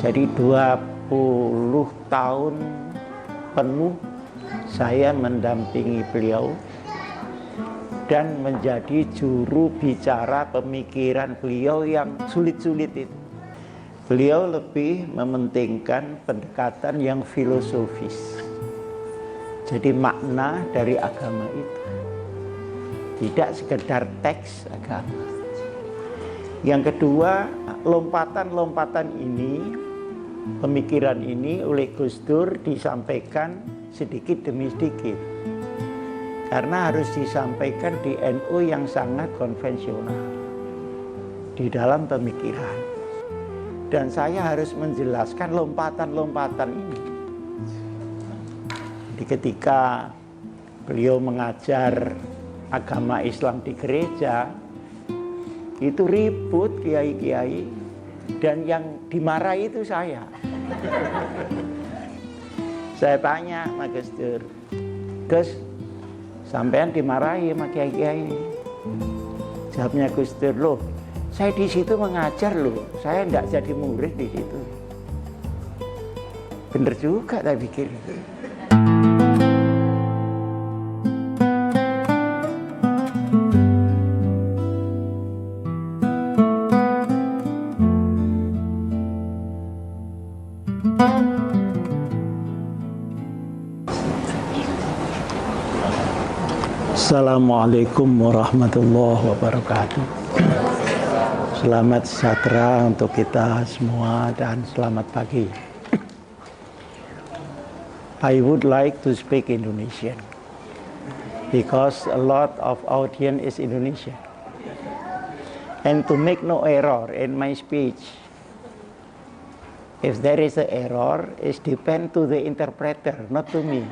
Jadi 20 tahun penuh saya mendampingi beliau dan menjadi juru bicara pemikiran beliau yang sulit-sulit itu. Beliau lebih mementingkan pendekatan yang filosofis. Jadi makna dari agama itu tidak sekedar teks agama. Yang kedua, lompatan-lompatan ini, pemikiran ini oleh Gus Dur disampaikan sedikit demi sedikit. Karena harus disampaikan di NU yang sangat konvensional di dalam pemikiran. Dan saya harus menjelaskan lompatan-lompatan ini. Jadi ketika beliau mengajar agama Islam di gereja, itu ribut kiai-kiai, dan yang dimarahi itu saya. Saya tanya sama Gus Dur, Gus, sampean dimarahi sama kiai-kiai. Jawabnya Gus Dur, loh, saya di situ mengajar loh, saya enggak jadi murid di situ. Bener juga saya pikir. Assalamualaikum warahmatullahi wabarakatuh. Selamat sejahtera untuk kita semua dan selamat pagi. I would like to speak Indonesian because a lot of audience is Indonesian. And to make no error in my speech, if there is an error, it depends to the interpreter, not to me.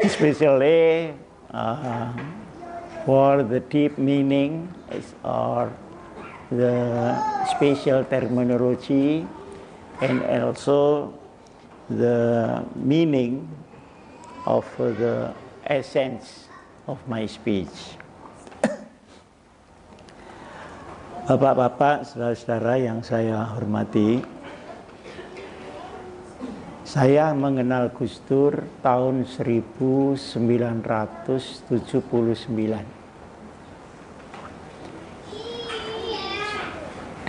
Especially for the deep meaning or the special terminology and also the meaning of the essence of my speech. Bapak-bapak, saudara-saudara yang saya hormati, saya mengenal Gus Dur tahun 1979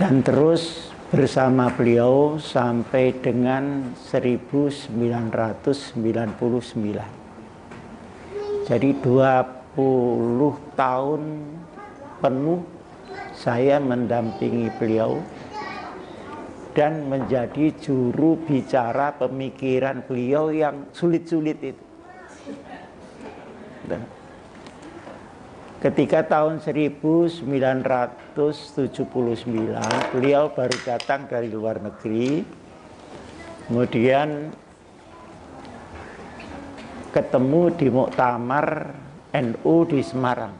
dan terus bersama beliau sampai dengan 1999. Jadi 20 tahun penuh saya mendampingi beliau dan menjadi juru bicara pemikiran beliau yang sulit-sulit itu. Ketika tahun 1979 beliau baru datang dari luar negeri, kemudian ketemu di muktamar NU di Semarang.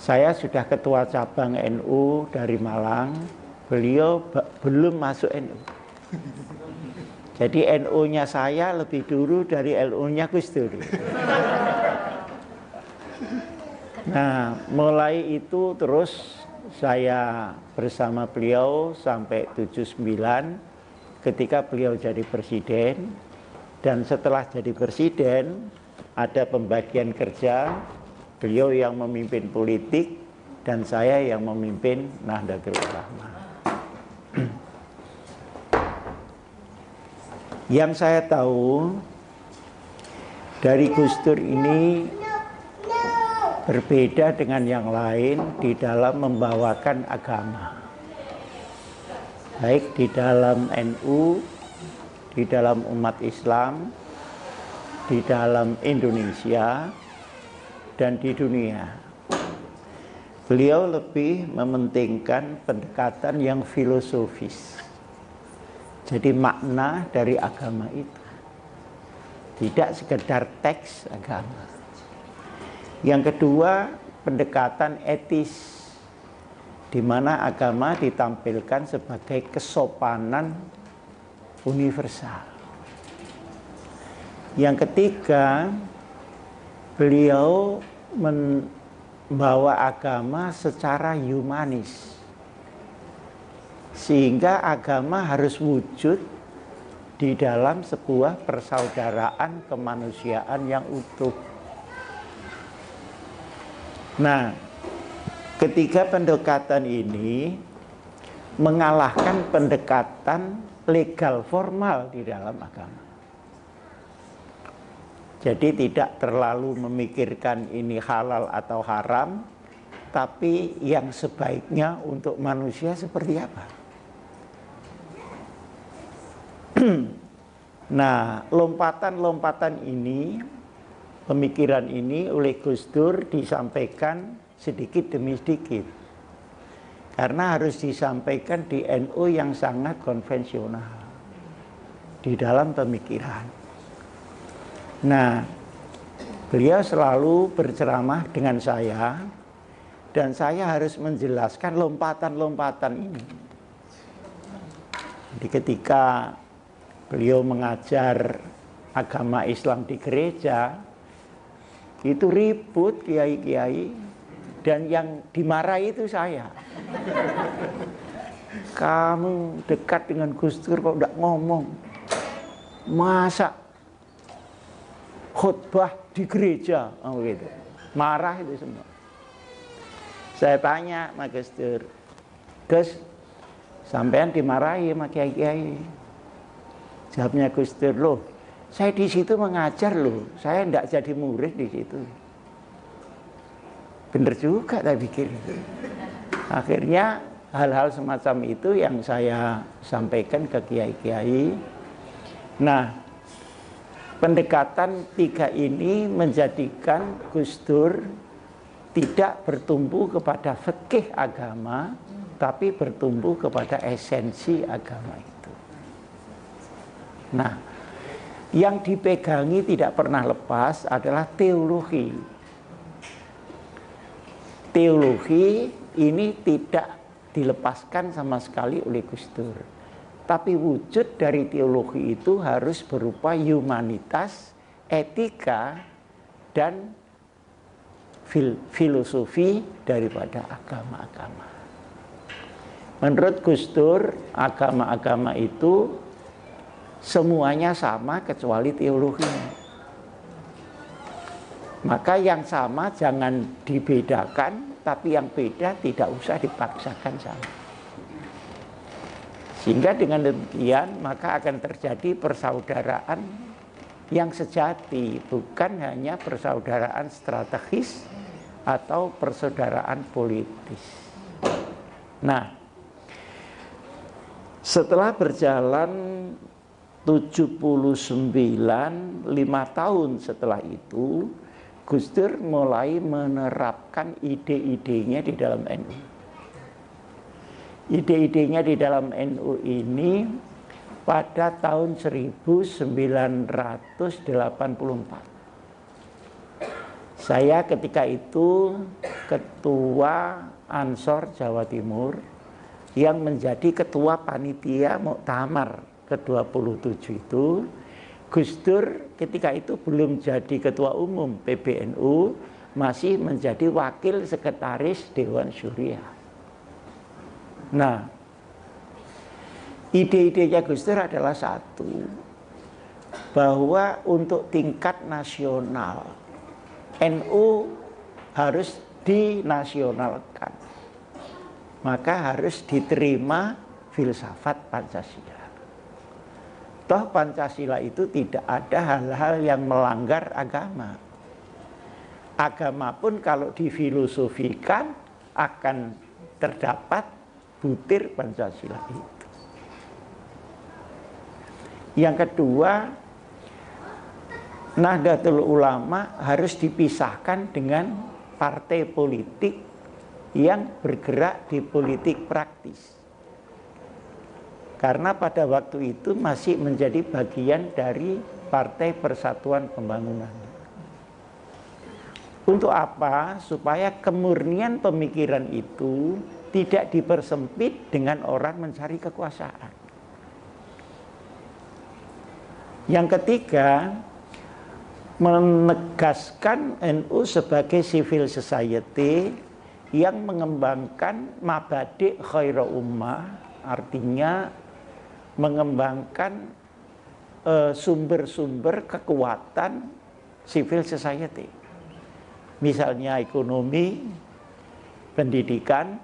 Saya sudah ketua cabang NU dari Malang, beliau belum masuk NU. Jadi NU-nya saya lebih dulu dari NU-nya Gus Dur. Nah, mulai itu terus saya bersama beliau sampai 79 ketika beliau jadi presiden. Dan setelah jadi presiden ada pembagian kerja, beliau yang memimpin politik dan saya yang memimpin Nahdlatul Ulama. Yang saya tahu dari Gus Dur ini berbeda dengan yang lain di dalam membawakan agama. Baik di dalam NU, di dalam umat Islam, di dalam Indonesia, dan di dunia. Beliau lebih mementingkan pendekatan yang filosofis. Jadi makna dari agama itu tidak sekedar teks agama. Yang kedua, pendekatan etis, di mana agama ditampilkan sebagai kesopanan universal. Yang ketiga, beliau bahwa agama secara humanis, sehingga agama harus wujud di dalam sebuah persaudaraan kemanusiaan yang utuh. Nah, ketiga pendekatan ini mengalahkan pendekatan legal formal di dalam agama. Jadi tidak terlalu memikirkan ini halal atau haram, tapi yang sebaiknya untuk manusia seperti apa. Nah, lompatan-lompatan ini, pemikiran ini oleh Gus Dur disampaikan sedikit demi sedikit. Karena harus disampaikan di NU yang sangat konvensional di dalam pemikiran. Nah, beliau selalu berceramah dengan saya, dan saya harus menjelaskan lompatan-lompatan ini. Jadi ketika beliau mengajar agama Islam di gereja, itu ribut kiai-kiai, dan yang dimarahi itu saya. Kamu dekat dengan Gus Dur kok tidak ngomong? Masa khutbah di gereja, gitu. Marah itu semua. Saya tanya sama Gus Dur, Gus, sampean dimarahi sama kiai-kiai? Jawabnya Gus Dur, loh, saya di situ mengajar loh, saya tidak jadi murid di situ. Bener juga saya pikir. Akhirnya hal-hal semacam itu yang saya sampaikan ke kiai-kiai. Nah, pendekatan tiga ini menjadikan Gus Dur tidak bertumbuh kepada fikih agama, tapi bertumbuh kepada esensi agama itu. Nah, yang dipegangi tidak pernah lepas adalah teologi. Teologi ini tidak dilepaskan sama sekali oleh Gus Dur. Tapi wujud dari teologi itu harus berupa humanitas, etika, dan filosofi daripada agama-agama. Menurut Gus Dur, agama-agama itu semuanya sama kecuali teologinya. Maka yang sama jangan dibedakan, tapi yang beda tidak usah dipaksakan sama. Sehingga dengan demikian maka akan terjadi persaudaraan yang sejati, bukan hanya persaudaraan strategis atau persaudaraan politis. Nah, setelah berjalan 79, 5 tahun setelah itu, Gus Dur mulai menerapkan ide-idenya di dalam NU. Ide-idenya di dalam NU ini pada tahun 1984. Saya ketika itu ketua Ansor Jawa Timur yang menjadi ketua panitia Muktamar ke-27 itu. Gus Dur ketika itu belum jadi ketua umum PBNU, masih menjadi wakil sekretaris Dewan Syuriah. Nah, ide-idenya Gus Dur adalah satu, bahwa untuk tingkat nasional NU harus dinasionalkan, maka harus diterima filsafat Pancasila. Toh Pancasila itu tidak ada hal-hal yang melanggar agama. Agama pun kalau difilosofikan akan terdapat butir Pancasila itu. Yang kedua, Nahdlatul Ulama harus dipisahkan dengan partai politik yang bergerak di politik praktis. Karena pada waktu itu masih menjadi bagian dari Partai Persatuan Pembangunan. Untuk apa? Supaya kemurnian pemikiran itu tidak dipersempit dengan orang mencari kekuasaan. Yang ketiga, menegaskan NU sebagai civil society yang mengembangkan mabadi khairu ummah, artinya mengembangkan sumber-sumber kekuatan civil society. Misalnya ekonomi, pendidikan,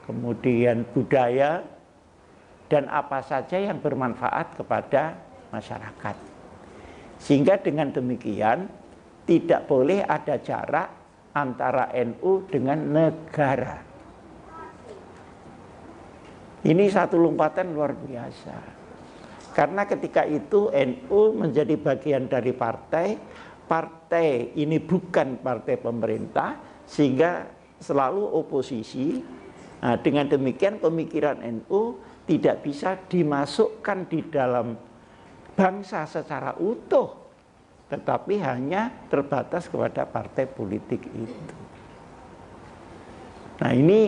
kemudian budaya, dan apa saja yang bermanfaat kepada masyarakat. Sehingga dengan demikian tidak boleh ada jarak antara NU dengan negara. Ini satu lompatan luar biasa. Karena ketika itu NU menjadi bagian dari partai, partai ini bukan partai pemerintah, sehingga selalu oposisi. Nah, dengan demikian pemikiran NU tidak bisa dimasukkan di dalam bangsa secara utuh, tetapi hanya terbatas kepada partai politik itu. Nah, ini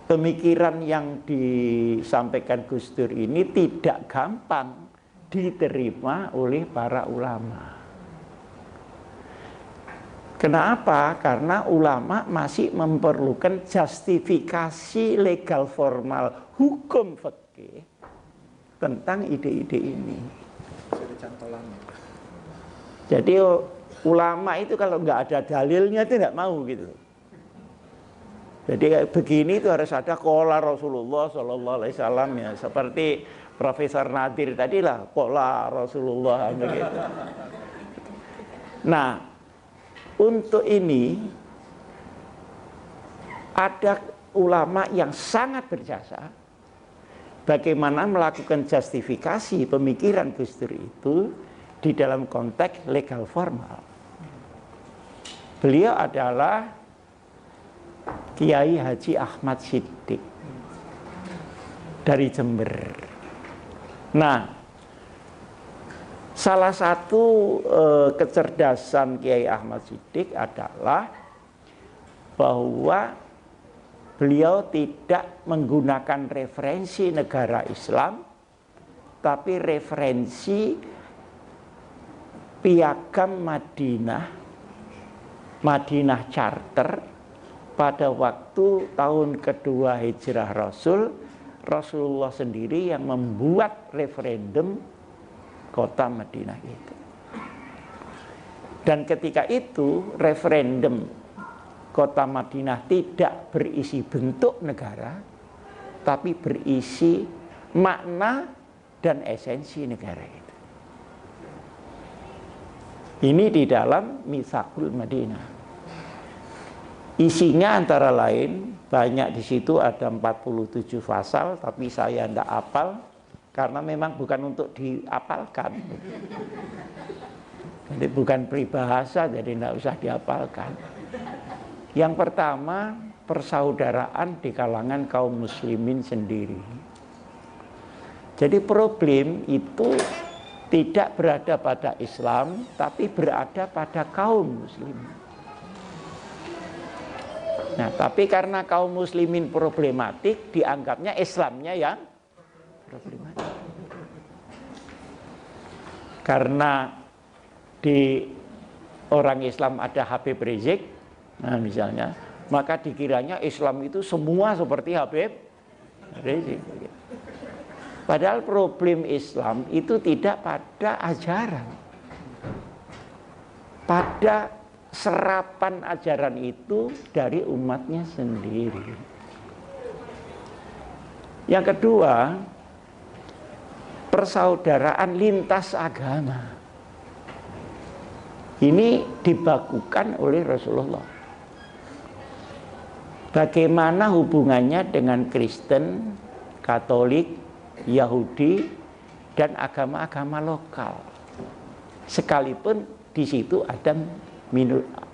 pemikiran yang disampaikan Gus Dur ini tidak gampang diterima oleh para ulama. Kenapa? Karena ulama masih memerlukan justifikasi legal formal hukum fikih tentang ide-ide ini. Jadi ulama itu kalau nggak ada dalilnya itu nggak mau gitu. Jadi begini itu harus ada qala Rasulullah Sallallahu Alaihi Wasallam, ya, seperti Profesor Nadir tadi lah, qala Rasulullah begitu. Nah, untuk ini ada ulama yang sangat berjasa bagaimana melakukan justifikasi pemikiran Gus Dur itu di dalam konteks legal formal. Beliau adalah Kiai Haji Ahmad Siddiq dari Jember. Nah, salah satu kecerdasan Kiai Ahmad Siddiq adalah bahwa beliau tidak menggunakan referensi negara Islam, tapi referensi Piagam Madinah Charter pada waktu tahun kedua Hijrah Rasulullah sendiri yang membuat referendum kota Madinah itu. Dan ketika itu referendum kota Madinah tidak berisi bentuk negara, tapi berisi makna dan esensi negara itu. Ini di dalam Mitsaqul Madinah. Isinya antara lain banyak, di situ ada 47 pasal, tapi saya tidak hafal karena memang bukan untuk dihafalkan. Jadi bukan peribahasa, jadi tidak usah dihafalkan. Yang pertama, persaudaraan di kalangan kaum muslimin sendiri. Jadi problem itu tidak berada pada Islam, tapi berada pada kaum muslimin. Nah, tapi karena kaum muslimin problematik, dianggapnya Islamnya yang problematik. Karena di orang Islam ada Habib Rizik, nah misalnya, maka dikiranya Islam itu semua seperti Habib Rizik. Padahal problem Islam itu tidak pada ajaran, pada serapan ajaran itu dari umatnya sendiri. Yang kedua, persaudaraan lintas agama. Ini dibakukan oleh Rasulullah. Bagaimana hubungannya dengan Kristen, Katolik, Yahudi, dan agama-agama lokal. Sekalipun di situ ada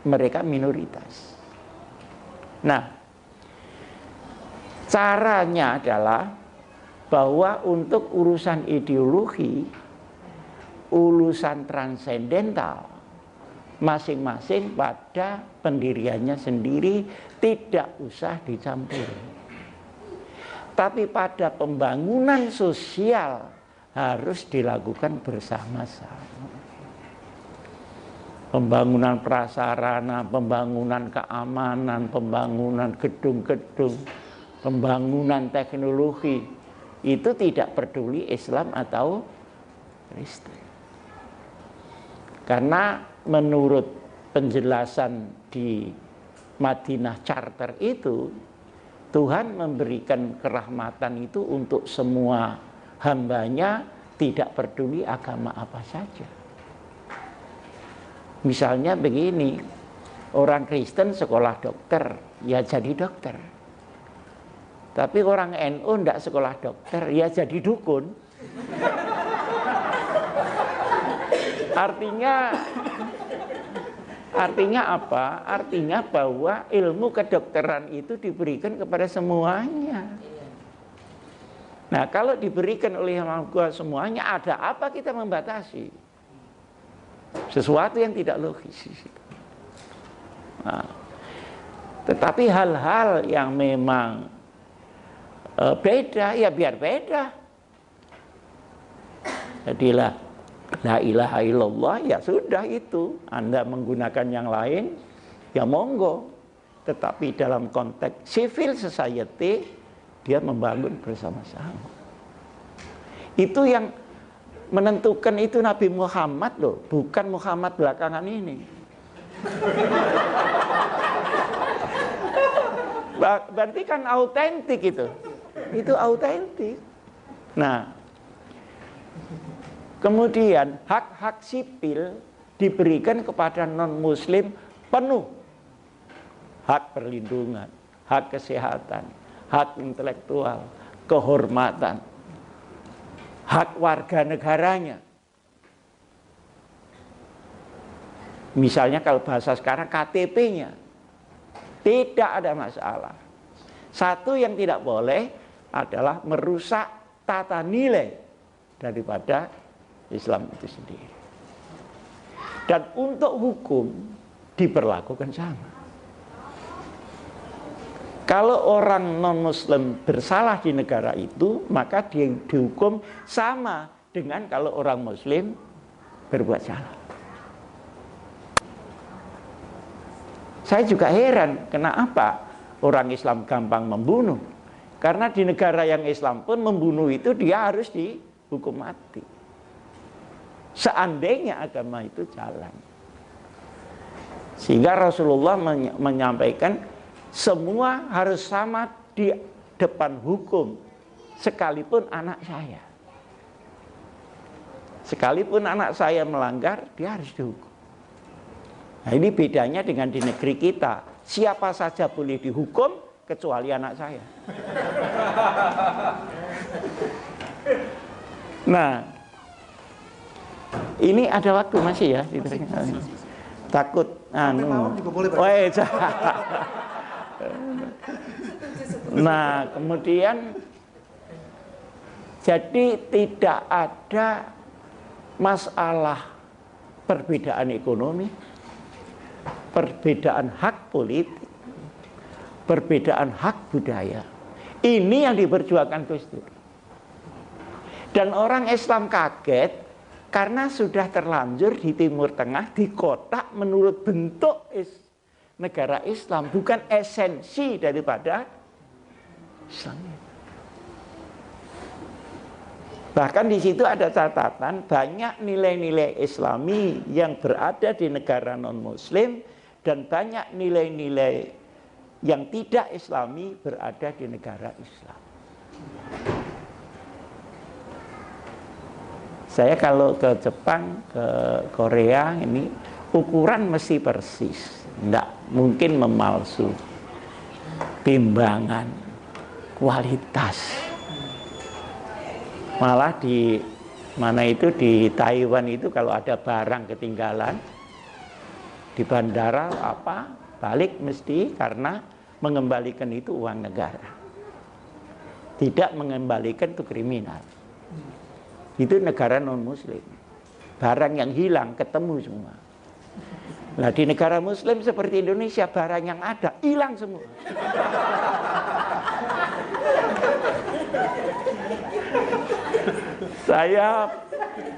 mereka minoritas. Nah, caranya adalah bahwa untuk urusan ideologi, urusan transendental, masing-masing pada pendiriannya sendiri tidak usah dicampuri. Tapi pada pembangunan sosial harus dilakukan bersama-sama. Pembangunan prasarana, pembangunan keamanan, pembangunan gedung-gedung, pembangunan teknologi, itu tidak peduli Islam atau Kristen. Karena menurut penjelasan di Madinah Charter itu, Tuhan memberikan kerahmatan itu untuk semua hambanya, tidak peduli agama apa saja. Misalnya begini, orang Kristen sekolah dokter, ya jadi dokter. Tapi orang NU enggak sekolah dokter, ya jadi dukun. Artinya apa? Artinya bahwa ilmu kedokteran itu diberikan kepada semuanya. Nah, kalau diberikan oleh Yang Maha Kuasa semuanya, ada apa kita membatasi? Sesuatu yang tidak logis. Nah, tetapi hal-hal yang memang beda, ya biar beda. Jadilah la ilaha illallah, ya sudah itu. Anda menggunakan yang lain, ya monggo. Tetapi dalam konteks civil society, dia membangun bersama-sama. Itu yang menentukan itu Nabi Muhammad loh, bukan Muhammad belakangan ini. Berarti kan autentik itu. Itu autentik. Nah, kemudian hak-hak sipil diberikan kepada non-muslim penuh. Hak perlindungan, hak kesehatan, hak intelektual, kehormatan, hak warga negaranya. Misalnya kalau bahasa sekarang KTP-nya, tidak ada masalah. Satu yang tidak boleh adalah merusak tata nilai daripada Islam itu sendiri. Dan untuk hukum diperlakukan sama. Kalau orang non-muslim bersalah di negara itu, maka dia dihukum sama dengan kalau orang muslim berbuat salah. Saya juga heran, kenapa orang Islam gampang membunuh? Karena di negara yang Islam pun membunuh itu dia harus dihukum mati. Seandainya agama itu jalan. Sehingga Rasulullah menyampaikan semua harus sama di depan hukum, sekalipun anak saya. Sekalipun anak saya melanggar, dia harus dihukum. Nah, ini bedanya dengan di negeri kita. Siapa saja boleh dihukum, kecuali anak saya. Nah, ini ada waktu masih ya? Takut Nah, kemudian jadi tidak ada masalah perbedaan ekonomi, perbedaan hak politik, perbedaan hak budaya. Ini yang diperjuangkan Gus Dur. Dan orang Islam kaget karena sudah terlanjur di Timur Tengah dikotak menurut bentuk negara Islam, bukan esensi daripada Islam. Bahkan di situ ada catatan banyak nilai-nilai Islami yang berada di negara non-Muslim dan banyak nilai-nilai yang tidak Islami berada di negara Islam. Saya kalau ke Jepang, ke Korea ini ukuran mesti persis. Tidak mungkin memalsu. Timbangan, kualitas. Malah di mana itu di Taiwan itu kalau ada barang ketinggalan di bandara apa balik mesti karena mengembalikan itu uang negara. Tidak mengembalikan itu kriminal. Itu negara non-muslim. Barang yang hilang ketemu semua. Nah, di negara muslim seperti Indonesia, barang yang ada hilang semua. Saya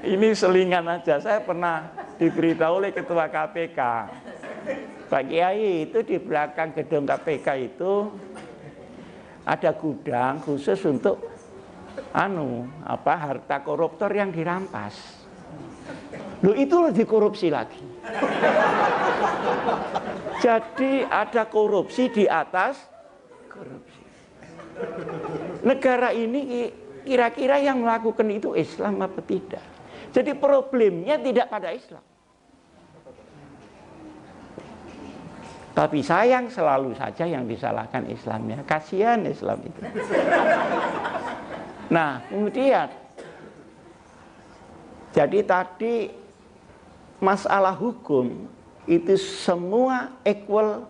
ini selingan aja, saya pernah diberitahu oleh ketua KPK, Pak Kiai, itu di belakang gedung KPK itu ada gudang khusus untuk harta koruptor yang dirampas. Loh, itu loh dikorupsi lagi. Jadi ada korupsi di atas korupsi. Negara ini kira-kira yang melakukan itu Islam apa tidak? Jadi problemnya tidak pada Islam. Tapi sayang selalu saja yang disalahkan Islamnya. Kasihan Islam itu. Nah, kemudian jadi tadi masalah hukum itu semua equal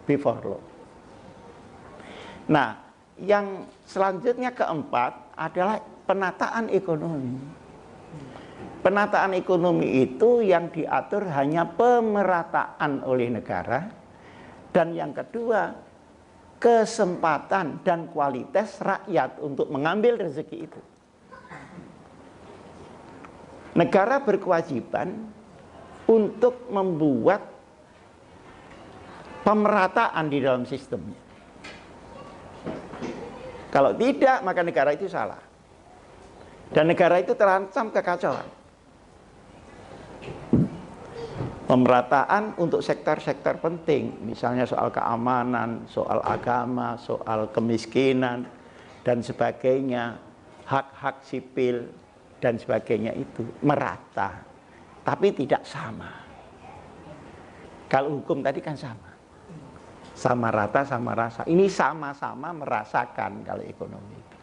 before law. Nah, yang selanjutnya keempat adalah penataan ekonomi. Penataan ekonomi itu yang diatur hanya pemerataan oleh negara, dan yang kedua kesempatan dan kualitas rakyat untuk mengambil rezeki itu. Negara berkewajiban untuk membuat pemerataan di dalam sistemnya. Kalau tidak, maka negara itu salah. Dan negara itu terancam kekacauan. Pemerataan untuk sektor-sektor penting, misalnya soal keamanan, soal agama, soal kemiskinan, dan sebagainya, hak-hak sipil, dan sebagainya itu merata, tapi tidak sama. Kalau hukum tadi kan sama rata, sama rasa. Ini sama-sama merasakan kalau ekonomi itu.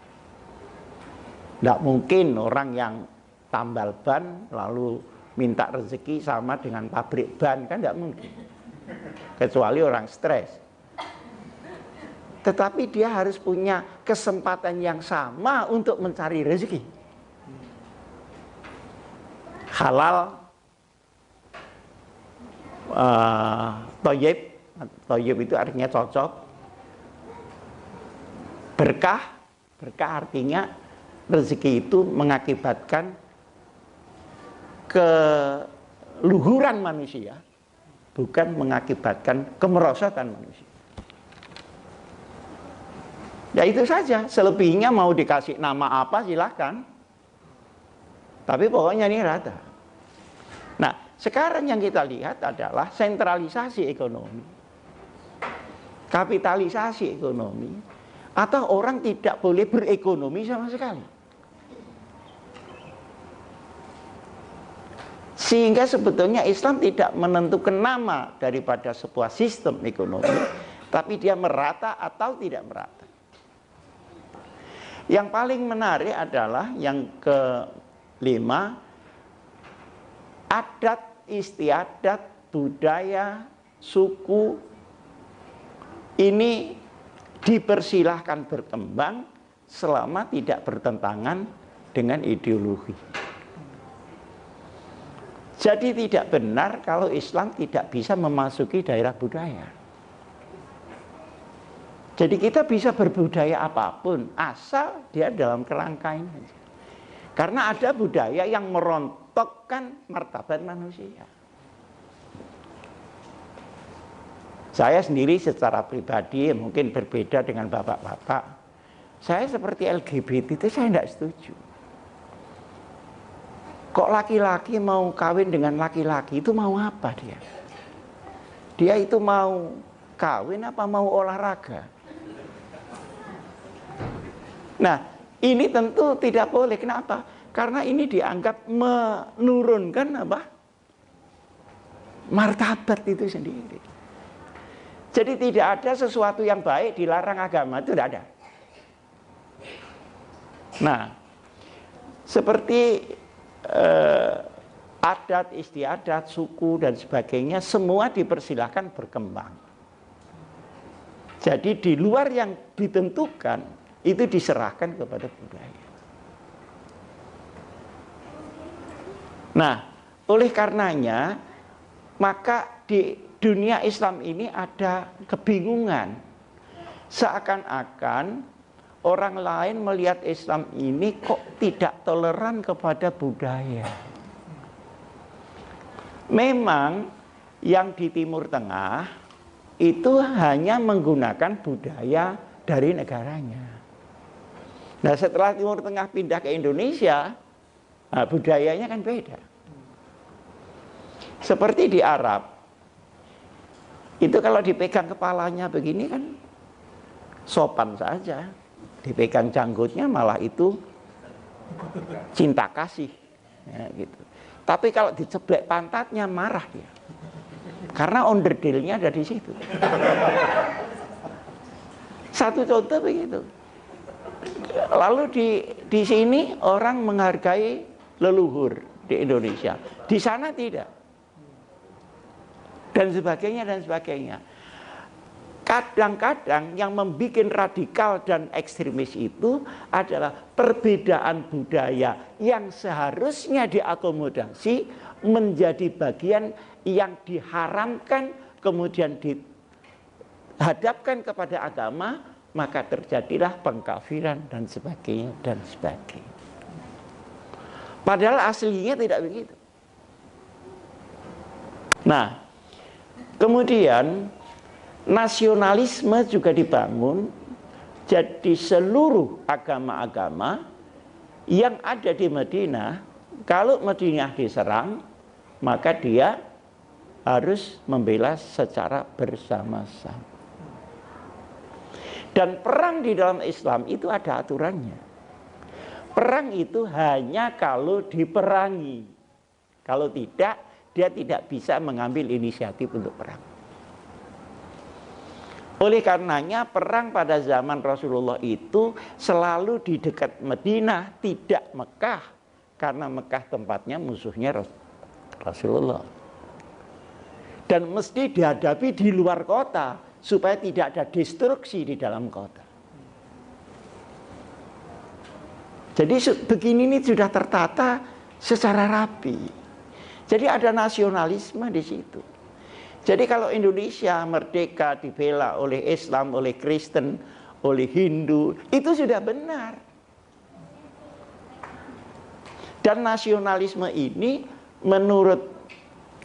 Tidak mungkin orang yang tambal ban lalu minta rezeki sama dengan pabrik ban, kan tidak mungkin. Kecuali orang stres. Tetapi dia harus punya kesempatan yang sama untuk mencari rezeki. Halal, toyib, toyib itu artinya cocok. Berkah, berkah artinya rezeki itu mengakibatkan keluhuran manusia, bukan mengakibatkan kemerosotan manusia. Ya itu saja, selebihnya mau dikasih nama apa silahkan. Tapi pokoknya ini rata. Nah, sekarang yang kita lihat adalah sentralisasi ekonomi, kapitalisasi ekonomi, atau orang tidak boleh berekonomi sama sekali. Sehingga sebetulnya Islam tidak menentukan nama daripada sebuah sistem ekonomi, tapi dia merata atau tidak merata. Yang paling menarik adalah yang kelima, adat istiadat, budaya, suku ini dipersilahkan berkembang selama tidak bertentangan dengan ideologi. Jadi tidak benar kalau Islam tidak bisa memasuki daerah budaya. Jadi kita bisa berbudaya apapun asal dia dalam kerangka ini. Karena ada budaya yang merontokkan martabat manusia. Saya sendiri secara pribadi mungkin berbeda dengan bapak-bapak. Saya seperti LGBT itu saya tidak setuju. Kok laki-laki mau kawin dengan laki-laki itu mau apa dia? Dia itu mau kawin apa mau olahraga? Nah, ini tentu tidak boleh. Kenapa? Karena ini dianggap menurunkan martabat itu sendiri. Jadi tidak ada sesuatu yang baik dilarang agama, itu tidak ada. Nah, seperti adat istiadat, suku dan sebagainya semua dipersilahkan berkembang. Jadi di luar yang ditentukan itu diserahkan kepada budaya. Nah, oleh karenanya maka di dunia Islam ini ada kebingungan. Seakan-akan orang lain melihat Islam ini kok tidak toleran kepada budaya. Memang yang di Timur Tengah itu hanya menggunakan budaya dari negaranya. Nah, setelah Timur Tengah pindah ke Indonesia, nah, budayanya kan beda. Seperti di Arab, itu kalau dipegang kepalanya begini kan sopan saja. Dipegang janggutnya malah itu cinta kasih, ya, gitu. Tapi kalau diceblek pantatnya marah dia, karena onderdilnya ada di situ. Satu contoh begitu. Lalu di sini orang menghargai leluhur di Indonesia, di sana tidak, dan sebagainya dan sebagainya. Kadang-kadang yang membuat radikal dan ekstremis itu adalah perbedaan budaya yang seharusnya diakomodasi menjadi bagian yang diharamkan, kemudian dihadapkan kepada agama, maka terjadilah pengkafiran dan sebagainya dan sebagainya. Padahal aslinya tidak begitu. Nah, kemudian nasionalisme juga dibangun, jadi seluruh agama-agama yang ada di Madinah, kalau Madinah diserang, maka dia harus membela secara bersama-sama. Dan perang di dalam Islam itu ada aturannya. Perang itu hanya kalau diperangi. Kalau tidak, dia tidak bisa mengambil inisiatif untuk perang. Oleh karenanya perang pada zaman Rasulullah itu selalu di dekat Madinah, tidak Mekah. Karena Mekah tempatnya musuhnya Rasulullah. Dan mesti dihadapi di luar kota, supaya tidak ada destruksi di dalam kota. Jadi begini ini sudah tertata secara rapi. Jadi ada nasionalisme di situ. Jadi kalau Indonesia merdeka dibela oleh Islam, oleh Kristen, oleh Hindu, itu sudah benar. Dan nasionalisme ini menurut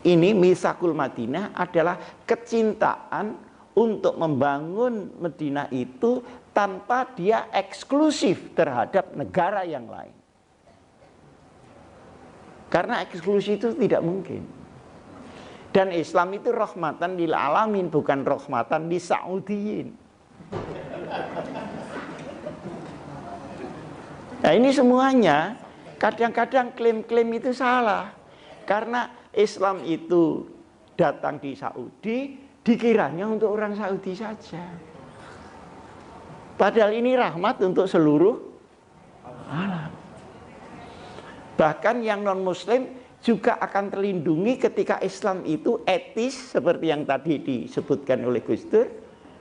ini Mitsaqul Madinah adalah kecintaan untuk membangun Madinah itu tanpa dia eksklusif terhadap negara yang lain. Karena eksklusif itu tidak mungkin. Dan Islam itu rahmatan lil alamin, bukan rahmatan li Saudiyin. Nah, ini semuanya kadang-kadang klaim-klaim itu salah. Karena Islam itu datang di Saudi, dikiranya untuk orang Saudi saja. Padahal ini rahmat untuk seluruh alam. Bahkan yang non-muslim juga akan terlindungi ketika Islam itu etis, seperti yang tadi disebutkan oleh Gus Dur,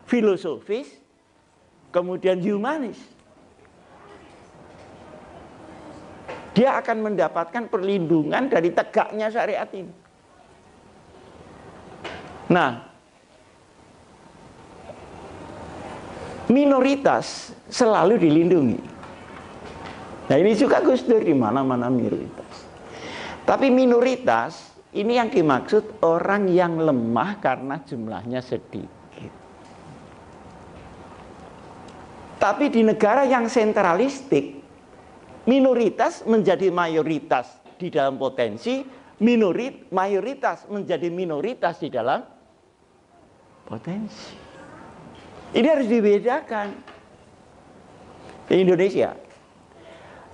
filosofis, kemudian humanis. Dia akan mendapatkan perlindungan dari tegaknya syariat ini. Nah, minoritas selalu dilindungi. Nah, ini juga Gus Dur, di mana-mana minoritas. Tapi minoritas ini yang dimaksud orang yang lemah karena jumlahnya sedikit. Tapi di negara yang sentralistik, minoritas menjadi mayoritas di dalam potensi, mayoritas menjadi minoritas di dalam potensi. Ini harus dibedakan. Di Indonesia,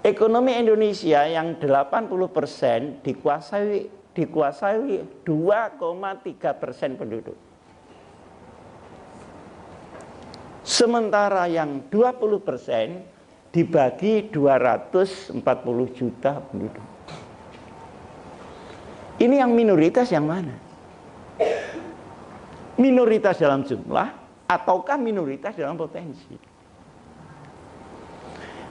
ekonomi Indonesia yang 80% dikuasai 2,3% penduduk. Sementara yang 20% dibagi 240 juta penduduk. Ini yang minoritas yang mana? Minoritas dalam jumlah ataukah minoritas dalam potensi?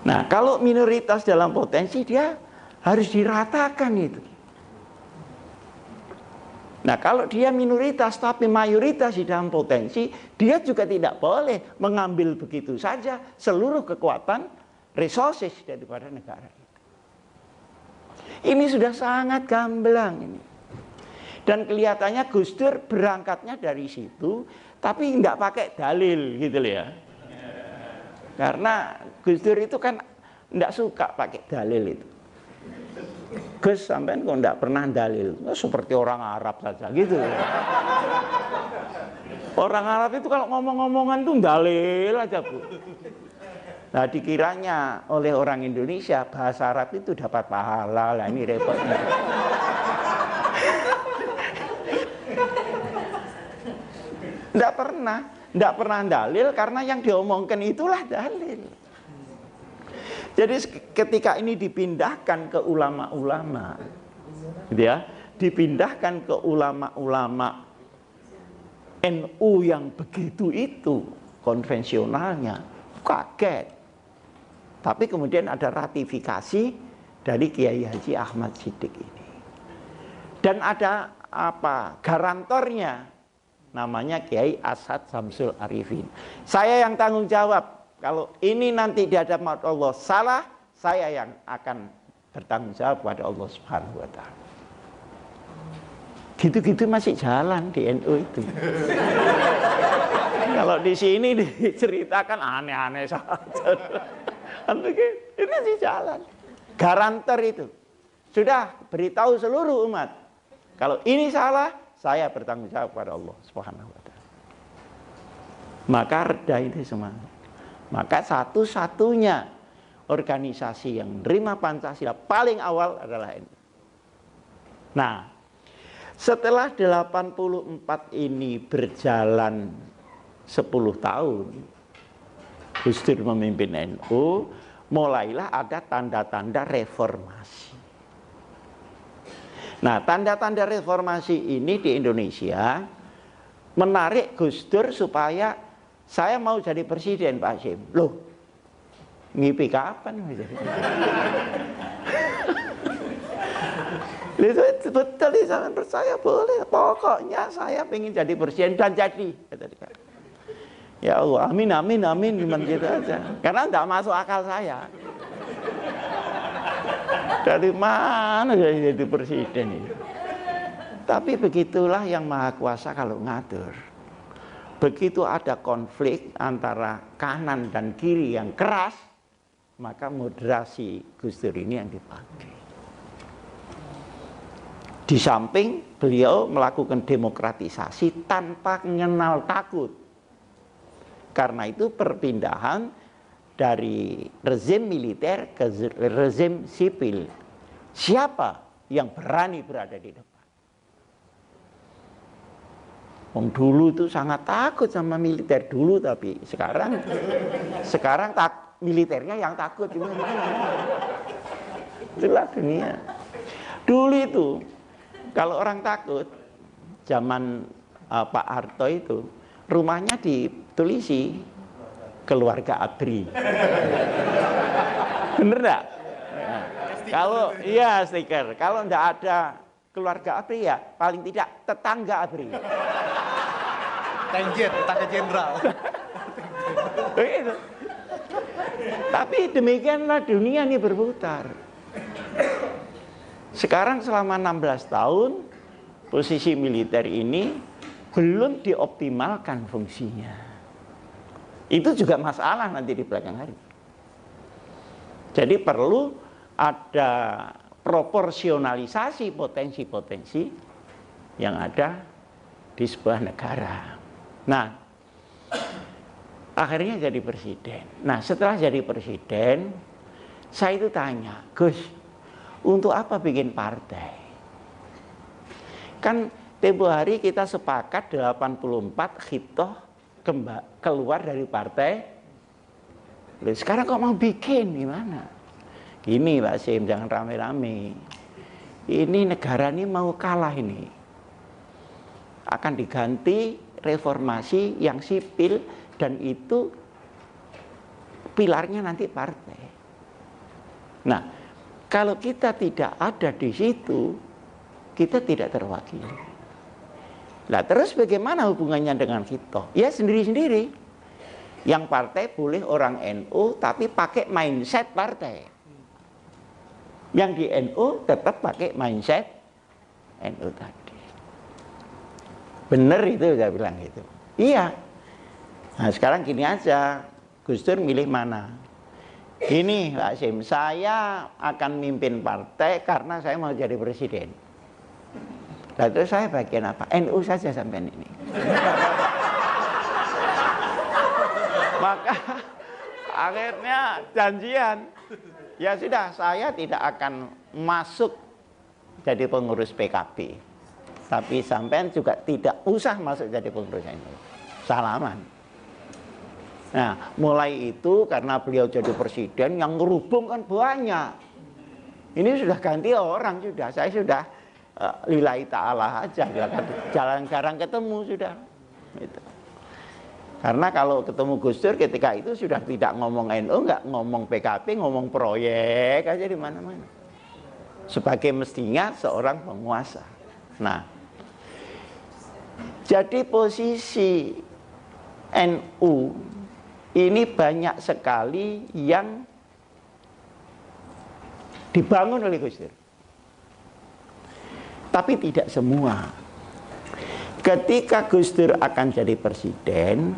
Nah, kalau minoritas dalam potensi, dia harus diratakan itu. Nah, kalau dia minoritas tapi mayoritas di dalam potensi, dia juga tidak boleh mengambil begitu saja seluruh kekuatan resources daripada negara itu. Ini sudah sangat gamblang ini. Dan kelihatannya Gus Dur berangkatnya dari situ, tapi tidak pakai dalil gitu loh ya. Karena Gus Dur itu kan tidak suka pakai dalil itu. Gus sampean kok tidak pernah dalil, seperti orang Arab saja gitu. Orang Arab itu kalau ngomong-ngomongan tuh dalil aja Bu. Nah dikiranya oleh orang Indonesia bahasa Arab itu dapat pahala, lah ini repotnya. Tidak pernah dalil karena yang diomongkan itulah dalil. Jadi ketika ini dipindahkan ke ulama-ulama, gitu ya, dipindahkan ke ulama-ulama NU yang begitu itu konvensionalnya, kaget. Tapi kemudian ada ratifikasi dari Kiai Haji Ahmad Siddiq ini. Dan ada garantornya, namanya Kiai Asad Samsul Arifin. Saya yang tanggung jawab. Kalau ini nanti di hadapan Allah salah, saya yang akan bertanggung jawab kepada Allah Subhanahu wa taala. Gitu-gitu masih jalan di NU itu. Kalau di sini diceritakan aneh-aneh saja. Ini masih jalan. Garantor itu. Sudah beritahu seluruh umat. Kalau ini salah, saya bertanggung jawab kepada Allah Subhanahu wa taala. Maka reda itu semua. Maka satu-satunya organisasi yang menerima Pancasila paling awal adalah NU. Nah, setelah 84 ini berjalan 10 tahun, Gus Dur memimpin NU, mulailah ada tanda-tanda reformasi. Nah, tanda-tanda reformasi ini di Indonesia menarik Gus Dur supaya saya mau jadi presiden Pak Hasyim. Loh, ngipi kapan? Itu betul, jangan percaya boleh. Pokoknya saya ingin jadi presiden dan jadi. Ya Allah, amin, amin, amin, gimana gitu aja. Karena tidak masuk akal saya. Dari mana jadi presiden ini? Tapi begitulah yang Maha Kuasa kalau ngatur. Begitu ada konflik antara kanan dan kiri yang keras, maka moderasi Gus Dur ini yang dipakai. Di samping beliau melakukan demokratisasi tanpa mengenal takut. Karena itu perpindahan dari rezim militer ke rezim sipil. Siapa yang berani berada di depan? Dulu itu sangat takut sama militer dulu, tapi sekarang militernya yang takut. Itulah dunia. Dulu itu kalau orang takut, zaman Pak Harto itu rumahnya ditulisi keluarga ABRI. Bener enggak? Kalau iya stiker, kalau enggak ada keluarga ABRI ya paling tidak tetangga ABRI. Tetangga jenderal. Begitu. Tapi demikianlah dunia ini berputar. Sekarang selama 16 tahun posisi militer ini belum dioptimalkan fungsinya. Itu juga masalah nanti di belakang hari. Jadi perlu ada proporsionalisasi potensi-potensi yang ada di sebuah negara. Nah, akhirnya jadi presiden. Nah, setelah jadi presiden, saya itu tanya, Gus, untuk apa bikin partai? Kan tempo hari kita sepakat 84 khitoh keluar dari partai. Sekarang kok mau bikin gimana? Gini Pak Hasyim, jangan rame-rame. Ini negara ini mau kalah ini. Akan diganti reformasi yang sipil dan itu pilarnya nanti partai. Nah, kalau kita tidak ada di situ, kita tidak terwakili. Lah terus bagaimana hubungannya dengan kita? Ya sendiri-sendiri. Yang partai boleh orang NU tapi pakai mindset partai. Yang di NU tetap pakai mindset NU tadi. Bener itu saya bilang gitu. Iya. Nah sekarang gini aja, Gus Dur milih mana? Ini Pak Sim, saya akan mimpin partai karena saya mau jadi presiden. Lalu saya bagian apa? NU saja sampai ini. Maka akhirnya janjian. Ya sudah, saya tidak akan masuk jadi pengurus PKB. Tapi sampean juga tidak usah masuk jadi pengurus NU. Salaman. Nah, mulai itu karena beliau jadi presiden yang ngerubung kan banyak. Ini sudah ganti orang sudah. Saya sudah lillahi ta'ala aja. Jalan garang ketemu sudah. Gitu. Karena kalau ketemu Gus Dur ketika itu sudah tidak ngomong NU, nggak ngomong PKB, ngomong proyek aja di mana-mana. Sebagai mestinya seorang penguasa. Nah, jadi posisi NU ini banyak sekali yang dibangun oleh Gus Dur. Tapi tidak semua. Ketika Gus Dur akan jadi presiden,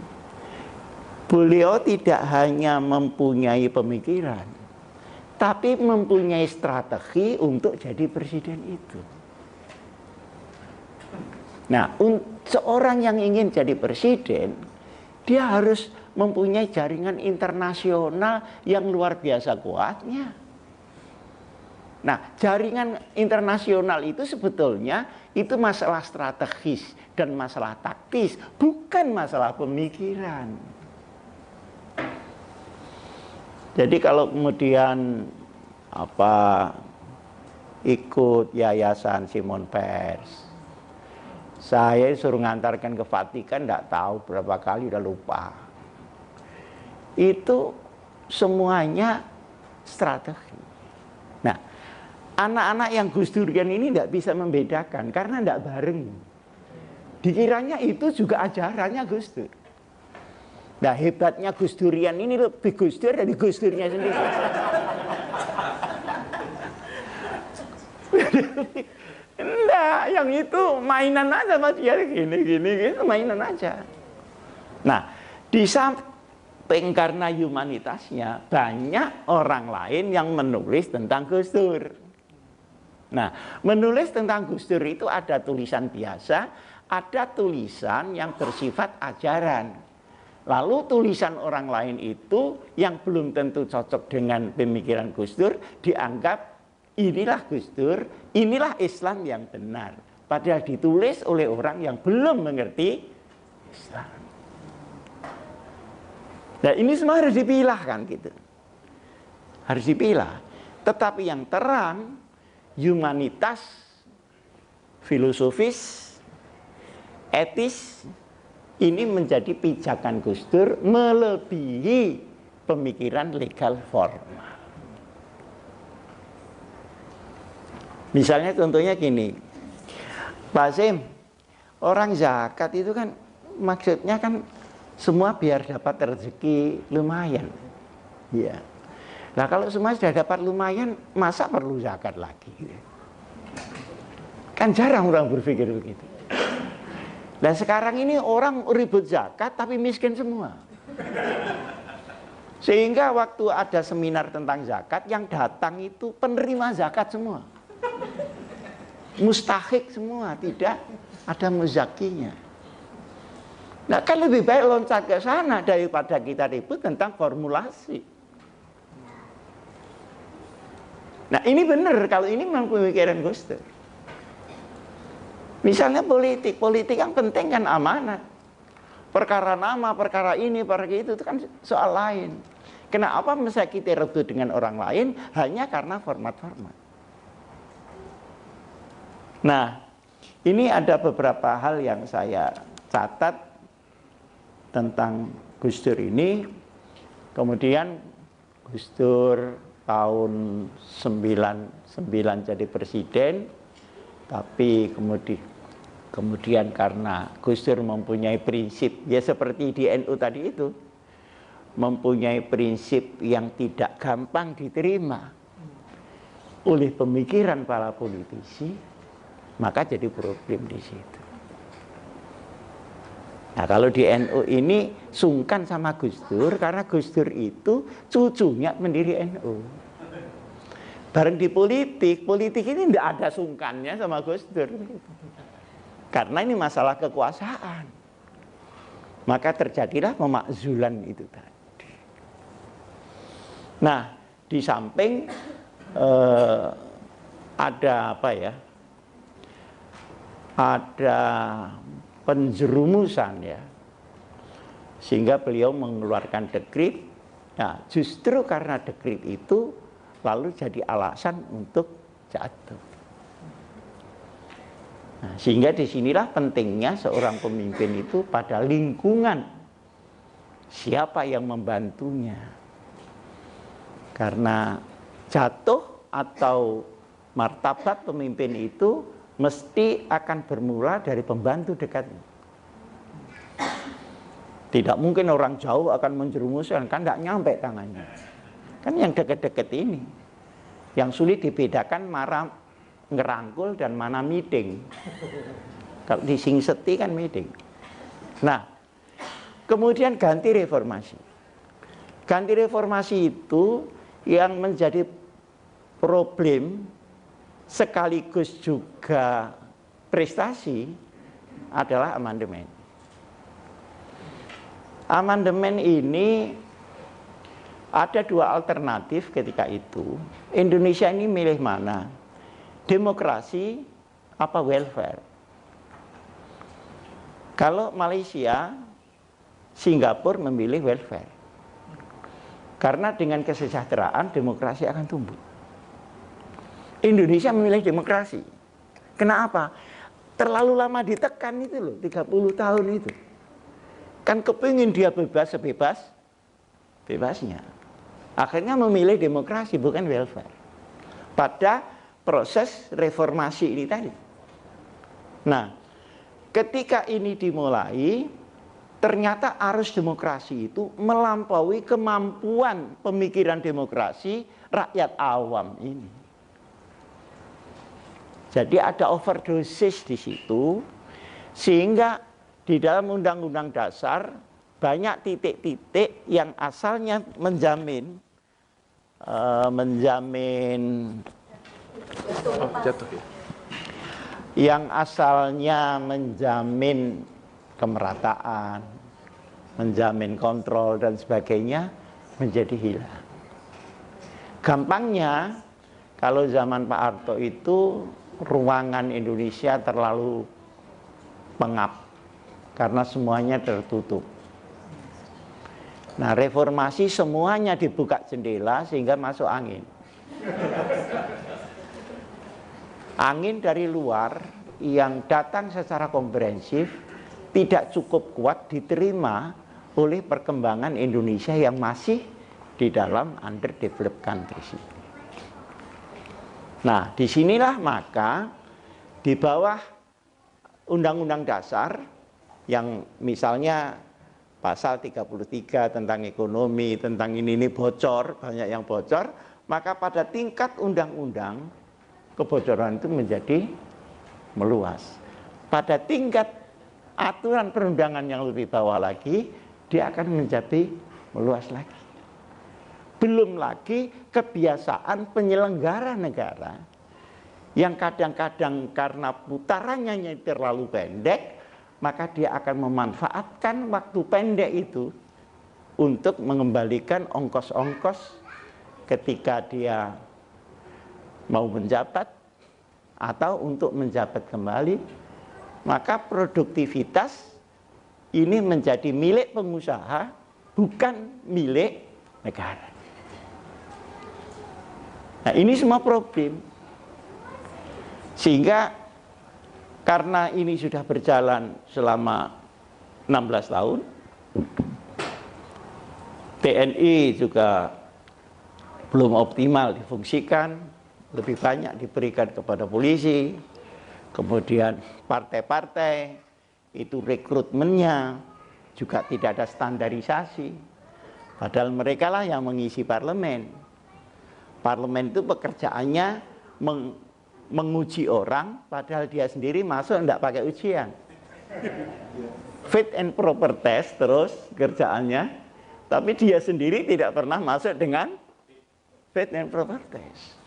beliau tidak hanya mempunyai pemikiran, tapi mempunyai strategi untuk jadi presiden itu. Nah, seorang yang ingin jadi presiden, dia harus mempunyai jaringan internasional yang luar biasa kuatnya. Nah, jaringan internasional itu sebetulnya itu masalah strategis dan masalah taktis, bukan masalah pemikiran. Jadi kalau kemudian ikut yayasan Simon Peres, saya suruh ngantarkan ke Vatikan, tidak tahu berapa kali, udah lupa. Itu semuanya strategi. Nah, anak-anak yang Gus Durian ini tidak bisa membedakan karena tidak bareng. Dikiranya itu juga ajarannya Gus Dur. Nah, hebatnya Gus Durian ini lebih Gus Dur dari Gus Durnya sendiri. Enggak, yang itu mainan aja Mas dia gini, mainan aja. Nah, di samping karena humanitasnya, banyak orang lain yang menulis tentang Gus Dur. Nah, menulis tentang Gus Dur itu ada tulisan biasa, ada tulisan yang bersifat ajaran. Lalu tulisan orang lain itu yang belum tentu cocok dengan pemikiran Gus Dur dianggap inilah Gus Dur, inilah Islam yang benar. Padahal ditulis oleh orang yang belum mengerti Islam. Nah, ini semua harus dipilah kan gitu. Harus dipilah. Tetapi yang terang, humanitas, filosofis, etis, ini menjadi pijakan Gus Dur melebihi pemikiran legal formal. Misalnya contohnya gini, Pak Sim, orang zakat itu kan maksudnya kan semua biar dapat rezeki lumayan. Ya. Nah kalau semua sudah dapat lumayan, masa perlu zakat lagi? Kan jarang orang berpikir begitu. Dan sekarang ini orang ribut zakat tapi miskin semua. Sehingga waktu ada seminar tentang zakat, yang datang itu penerima zakat semua. Mustahik semua, tidak ada muzakinya. Nah kan lebih baik loncat ke sana daripada kita ribut tentang formulasi. Nah ini benar, kalau ini memang pemikiran Gus Dur. Misalnya politik yang penting kan amanat. Perkara nama, perkara ini, perkara itu kan soal lain. Kenapa mesti kita rebut dengan orang lain hanya karena format-format? Nah, ini ada beberapa hal yang saya catat tentang Gus Dur ini. Kemudian Gus Dur tahun 99 jadi presiden, tapi Kemudian karena Gus Dur mempunyai prinsip, ya seperti di NU tadi itu, mempunyai prinsip yang tidak gampang diterima oleh pemikiran para politisi, maka jadi problem di situ. Nah, kalau di NU ini sungkan sama Gus Dur karena Gus Dur itu cucunya pendiri NU. Bareng di politik ini tidak ada sungkannya sama Gus Dur. Karena ini masalah kekuasaan. Maka terjadilah pemakzulan itu tadi. Nah, di samping ada apa ya? Ada penjerumusan ya. Sehingga beliau mengeluarkan dekrit. Nah, justru karena dekrit itu lalu jadi alasan untuk jatuh. Nah, sehingga disinilah pentingnya seorang pemimpin itu pada lingkungan siapa yang membantunya. Karena jatuh atau martabat pemimpin itu mesti akan bermula dari pembantu dekatnya. Tidak mungkin orang jauh akan menjerumuskan, kan tidak nyampe tangannya. Kan yang dekat-dekat ini, yang sulit dibedakan marah ngerangkul dan mana meeting. Kalau di singseti kan meeting. Nah, kemudian ganti reformasi. Ganti reformasi itu yang menjadi problem sekaligus juga prestasi adalah amandemen. Amandemen ini ada dua alternatif ketika itu. Indonesia ini milih mana? Demokrasi apa welfare? Kalau Malaysia, Singapura memilih welfare. Karena dengan kesejahteraan demokrasi akan tumbuh. Indonesia memilih demokrasi. Kenapa? Terlalu lama ditekan itu loh, 30 tahun itu. Kan kepingin dia bebas sebebasnya. Akhirnya memilih demokrasi bukan welfare. Pada proses reformasi ini tadi. Nah, ketika ini dimulai, ternyata arus demokrasi itu melampaui kemampuan pemikiran demokrasi rakyat awam ini. Jadi ada overdosis di situ, sehingga di dalam Undang-Undang Dasar banyak titik-titik yang asalnya menjamin yang asalnya menjamin kemerataan, menjamin kontrol dan sebagainya menjadi hilang. Gampangnya kalau zaman Pak Harto itu ruangan Indonesia terlalu pengap karena semuanya tertutup. Nah, reformasi semuanya dibuka jendela sehingga masuk angin. Angin dari luar yang datang secara komprehensif tidak cukup kuat diterima oleh perkembangan Indonesia yang masih di dalam underdeveloped countries. Nah, disinilah maka di bawah Undang-Undang Dasar yang misalnya pasal 33 tentang ekonomi, tentang ini bocor, banyak yang bocor, maka pada tingkat undang-undang kebocoran itu menjadi meluas. Pada tingkat aturan perundangan yang lebih bawah lagi, dia akan menjadi meluas lagi. Belum lagi kebiasaan penyelenggara negara yang kadang-kadang karena putarannya terlalu pendek, maka dia akan memanfaatkan waktu pendek itu untuk mengembalikan ongkos-ongkos ketika dia mau menjabat atau untuk menjabat kembali. Maka produktivitas ini menjadi milik pengusaha, bukan milik negara. Nah, ini semua problem. Sehingga karena ini sudah berjalan selama 16 tahun, TNI juga belum optimal difungsikan, lebih banyak diberikan kepada polisi. Kemudian partai-partai itu rekrutmennya juga tidak ada standarisasi. Padahal mereka lah yang mengisi parlemen. Parlemen itu pekerjaannya menguji orang, padahal dia sendiri masuk tidak pakai ujian. Fit and proper test terus kerjaannya, tapi dia sendiri tidak pernah masuk dengan fit and proper test.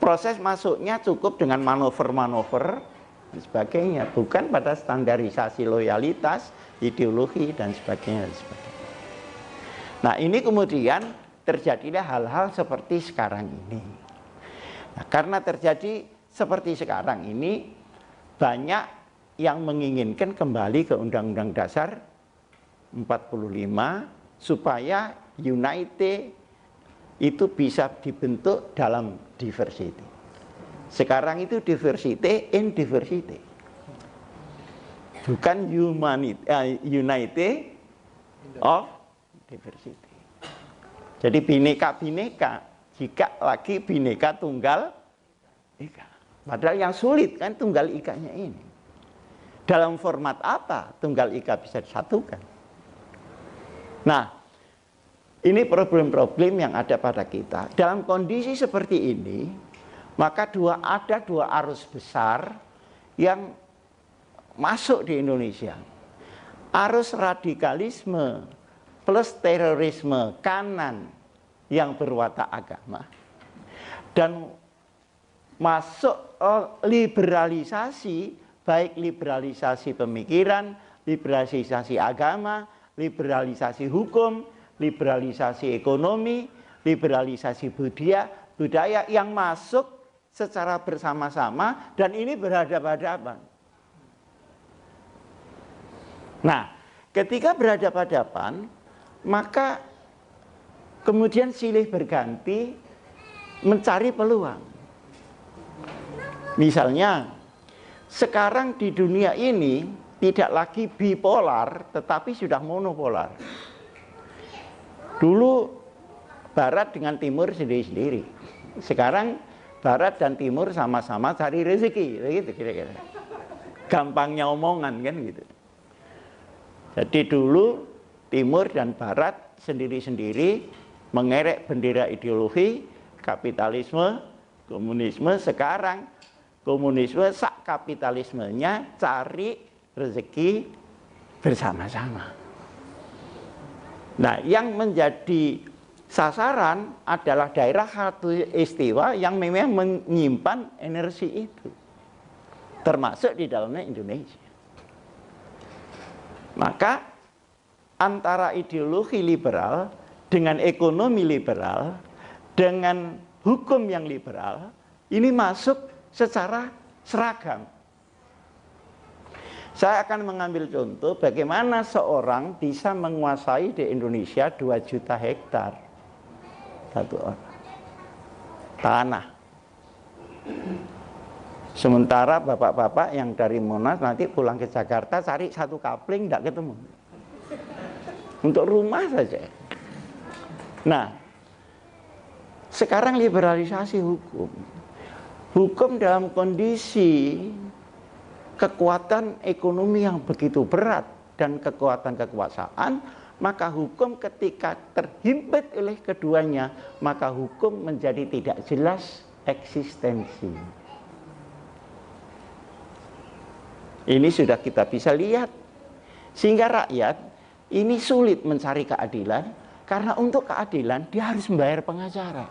Proses masuknya cukup dengan manuver-manuver dan sebagainya, bukan pada standarisasi loyalitas, ideologi dan sebagainya. Nah, ini kemudian terjadilah hal-hal seperti sekarang ini. Nah, karena terjadi seperti sekarang ini, banyak yang menginginkan kembali ke Undang-Undang Dasar 45 supaya unity itu bisa dibentuk dalam diversity. Sekarang itu diversity in diversity. Bukan unity of diversity. Jadi bineka-bineka, jika lagi bineka tunggal ika. Padahal yang sulit kan tunggal ikanya ini. Dalam format apa tunggal ika bisa disatukan? Nah, ini problem-problem yang ada pada kita. Dalam kondisi seperti ini, maka ada dua arus besar yang masuk di Indonesia. Arus radikalisme plus terorisme kanan yang berwatak agama, dan masuk liberalisasi, baik liberalisasi pemikiran, liberalisasi agama, liberalisasi hukum, liberalisasi ekonomi, liberalisasi budaya yang masuk secara bersama-sama, dan ini berhadapan-hadapan. Nah, ketika berhadapan-hadapan, maka kemudian silih berganti mencari peluang. Misalnya, sekarang di dunia ini tidak lagi bipolar, tetapi sudah monopolar. Dulu Barat dengan Timur sendiri-sendiri. Sekarang Barat dan Timur sama-sama cari rezeki, begitu kira-kira. Gampangnya omongan kan gitu. Jadi dulu Timur dan Barat sendiri-sendiri mengerek bendera ideologi kapitalisme, komunisme. Sekarang komunisme sak kapitalismenya cari rezeki bersama-sama. Nah, yang menjadi sasaran adalah daerah khatulistiwa yang memang menyimpan energi itu, termasuk di dalamnya Indonesia. Maka antara ideologi liberal dengan ekonomi liberal dengan hukum yang liberal ini masuk secara seragam. Saya akan mengambil contoh bagaimana seorang bisa menguasai di Indonesia 2 juta hektar satu orang tanah. Sementara bapak-bapak yang dari Monas nanti pulang ke Jakarta cari satu kapling tidak ketemu. Untuk rumah saja. Nah, sekarang liberalisasi hukum. Hukum dalam kondisi kekuatan ekonomi yang begitu berat dan kekuatan kekuasaan, maka hukum ketika terhimpit oleh keduanya, maka hukum menjadi tidak jelas eksistensi. Ini sudah kita bisa lihat. Sehingga rakyat ini sulit mencari keadilan, karena untuk keadilan dia harus membayar pengacara.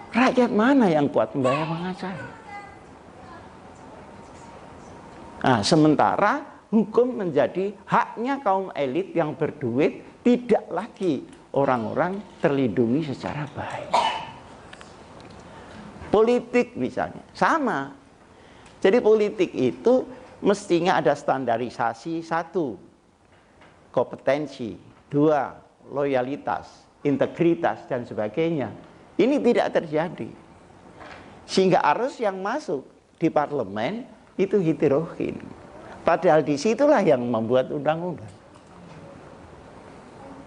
Rakyat mana yang kuat membayar pengacara? Nah, sementara hukum menjadi haknya kaum elit yang berduit, tidak lagi orang-orang terlindungi secara baik. Politik misalnya, sama. Jadi politik itu mestinya ada standarisasi, 1, kompetensi, 2, loyalitas, integritas, dan sebagainya. Ini tidak terjadi. Sehingga arus yang masuk di parlemen itu heterogen. Padahal disitulah yang membuat undang-undang.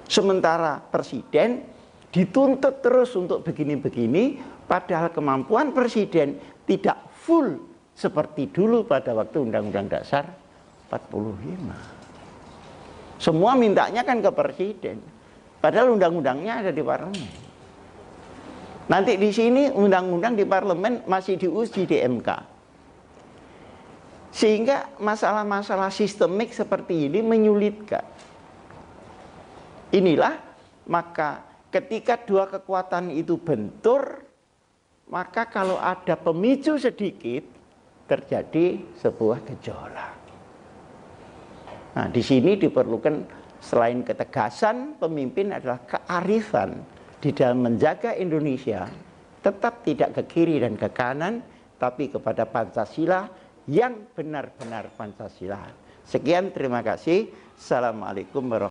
Sementara presiden dituntut terus untuk begini-begini, padahal kemampuan presiden tidak full seperti dulu pada waktu Undang-Undang Dasar 45. Semua mintanya kan ke presiden. Padahal undang-undangnya ada di parlemen. Nanti di sini undang-undang di parlemen masih diuji di MK. Sehingga masalah-masalah sistemik seperti ini menyulitkan. Inilah maka ketika dua kekuatan itu bentur, maka kalau ada pemicu sedikit terjadi sebuah gejolak. Nah, di sini diperlukan selain ketegasan pemimpin adalah kearifan di dalam menjaga Indonesia tetap tidak ke kiri dan ke kanan, tapi kepada Pancasila yang benar-benar Pancasila. Sekian, terima kasih. Assalamualaikum warahmatullahi wabarakatuh.